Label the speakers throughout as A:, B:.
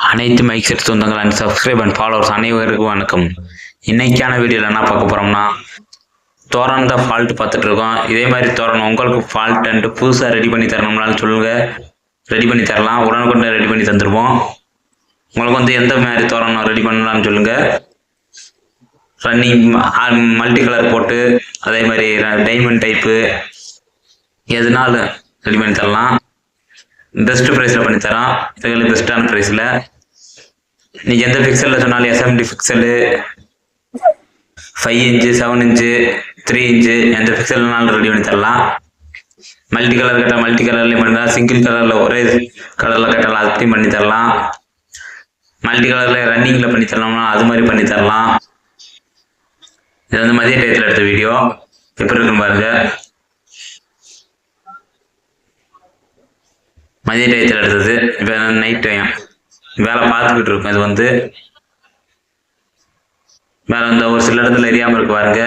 A: அனைத்து mic set சொந்தங்கள் and subscribe and followers அனைவருக்கும் வணக்கம். இன்னைக்கான வீடியோவில் என்ன பார்க்க போகிறோம்னா, தோரணத்தை ஃபால்ட் பார்த்துட்டு இருக்கோம். இதே மாதிரி தோரணம் உங்களுக்கு ஃபால்ட் அண்ட் புதுசாக ரெடி பண்ணி தரணும்னாலும் சொல்லுங்கள், ரெடி பண்ணி தரலாம். உடனுக்குடன் ரெடி பண்ணி தந்துடுவோம். உங்களுக்கு எந்த மாதிரி தோரணம் ரெடி பண்ணலாம்னு சொல்லுங்கள். ரன்னிங் மல்டி கலர் போட்டு அதே மாதிரி டைமண்ட் டைப்பு எதுனாலும் ரெடி பண்ணி தரலாம். பெஸ்ட் ப்ரைஸில் பண்ணித்தரோம். இதுகளில் பெஸ்ட்டான ப்ரைஸில் நீங்கள் எந்த பிக்சலில் சொன்னாலும் SMT pixel 5 inch 7 inch 3 inch எந்த பிக்சல்னாலும் ரெடி பண்ணி தரலாம். மல்டி கலர் கட்டால் மல்டி கலர்லேயும் பண்ணிடலாம். சிங்கிள் கலரில் ஒரே கலரில் கட்டலாம், அதுலேயும் பண்ணி தரலாம். மல்டி கலரில் ரன்னிங்கில் பண்ணி தரலாம்னா அது மாதிரி பண்ணி தரலாம். இது மதிய டயத்தில் எடுத்த வீடியோ எப்படி இருக்குன்னு பாருங்கள். மதிய டயத்தில் எடுத்தது. இப்போ நைட் டைம் வேலை பார்த்துக்கிட்டு இருக்கோம். இது வேலை ஒரு சில இடத்துல எரியாமல் இருக்கு பாருங்க.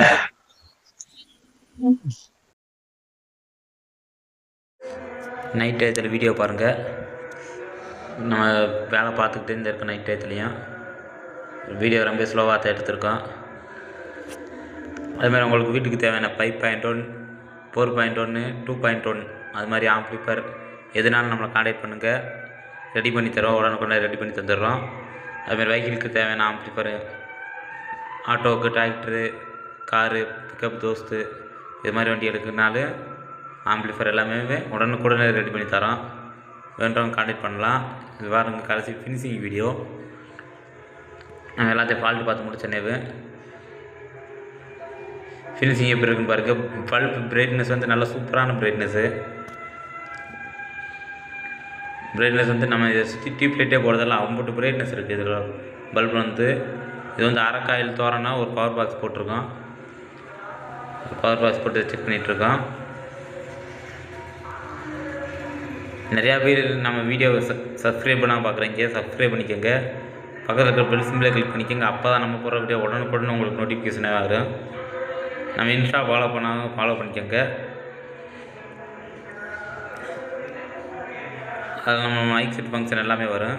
A: நைட் டயத்தில் வீடியோ பாருங்கள். நம்ம வேலை பார்த்துக்கிட்டே இருக்கோம். நைட் டயத்துலையும் வீடியோ ரொம்ப ஸ்லோவாக தான் எடுத்திருக்கோம். அதுமாதிரி உங்களுக்கு வீட்டுக்கு தேவையான 5.1 4.1 2.1 அது மாதிரி ஆம்ப்ளிஃபையர் எதுனாலும் நம்மளை கான்டாக்ட் பண்ணுங்கள். ரெடி பண்ணி தரோம். உடனுக்குடனே ரெடி பண்ணி தந்துடுறோம். அதுமாதிரி வெஹிக்கிளுக்கு தேவையான ஆம்ப்ளிஃபையர், ஆட்டோவுக்கு, டிராக்டரு, காரு, பிக்கப் தோஸ்து இது மாதிரி வண்டி எடுக்கிறனாலும் ஆம்ப்ளிஃபையர் எல்லாமே உடனுக்குடனே ரெடி பண்ணி தரோம். வேண்டவங்க கான்டாக்ட் பண்ணலாம். இது வாருங்க கடைசி ஃபினிஷிங் வீடியோ. நாங்கள் எல்லாத்தையும் ஃபால்ட்டு பார்த்து முடிச்சேனேவு. ஃபினிஷிங் எப்படி இருக்குன்னு பாருங்கள். பல்ப் பிரைட்னஸ் நல்லா சூப்பரான பிரைட்னஸ்ஸு. நம்ம இதை சுற்றி டியூப் லைட்டே போடுறதால அம்புட்டு பிரைட்னஸ் இருக்குது. இதில் பல்பு இது அரைக்காயில் தோரனா ஒரு பவர் பாக்ஸ் போட்டிருக்கோம். பவர் பாக்ஸ் போட்டு செக் பண்ணிகிட்ருக்கோம். நிறையா பேர் நம்ம வீடியோவை சப்ஸ்கிரைப் பண்ணால் பார்க்குறீங்க. சப்ஸ்கிரைப் பண்ணிக்கோங்க. பக்கத்தில் இருக்கிற பெல் சிம்பிளை கிளிக் பண்ணிக்கோங்க. அப்போ தான் நம்ம போகிற வீடியோ உடனுக்குடன் உங்களுக்கு நோட்டிஃபிகேஷனாக வரும். நம்ம இன்ஸ்டா ஃபாலோ பண்ணாலும் ஃபாலோ பண்ணிக்கோங்க. அது நம்ம மைக் செட் ஃபங்க்ஷன் எல்லாமே வரும்.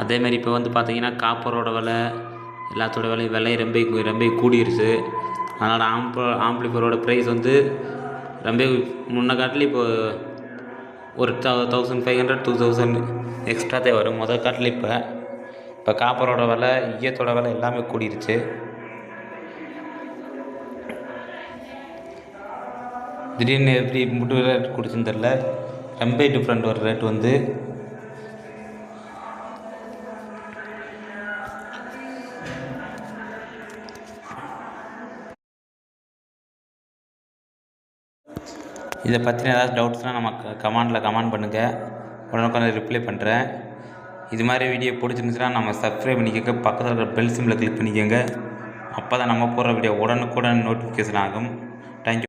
A: அதேமாதிரி இப்போ பார்த்தீங்கன்னா காப்பரோட விலை எல்லாத்தோட விலை ரொம்ப கூடிருச்சு. அதனால் ஆம்ப்ளிஃபையரோட ப்ரைஸ் ரொம்ப முன்ன காட்டில் இப்போ ஒரு 1500 2000 எக்ஸ்ட்ரா தான் வரும் முதல் காட்டில். இப்போ காப்பரோட விலை, ஈயத்தோட விலை எல்லாமே கூடிருச்சு. திடீர்னு எப்படி முட்டு ரேட் குடிச்சுன்னு தெரில. ரொம்ப டிஃப்ரெண்ட் ஒரு ரேட் இதை பற்றின ஏதாவது டவுட்ஸ்னால் நம்ம கமெண்ட் பண்ணுங்கள். உடனுக்குடனே ரிப்ளை பண்ணுறேன். இது மாதிரி வீடியோ பிடிச்சிருந்துச்சுன்னா நம்ம சப்ஸ்கிரைப் பண்ணிக்கோங்க. பக்கத்தில் இருக்கிற பெல் சிம்பிளை கிளிக் பண்ணிக்கோங்க. அப்போ தான் நம்ம போடுற வீடியோ உடனுக்குடன் நோட்டிஃபிகேஷன் ஆகும்.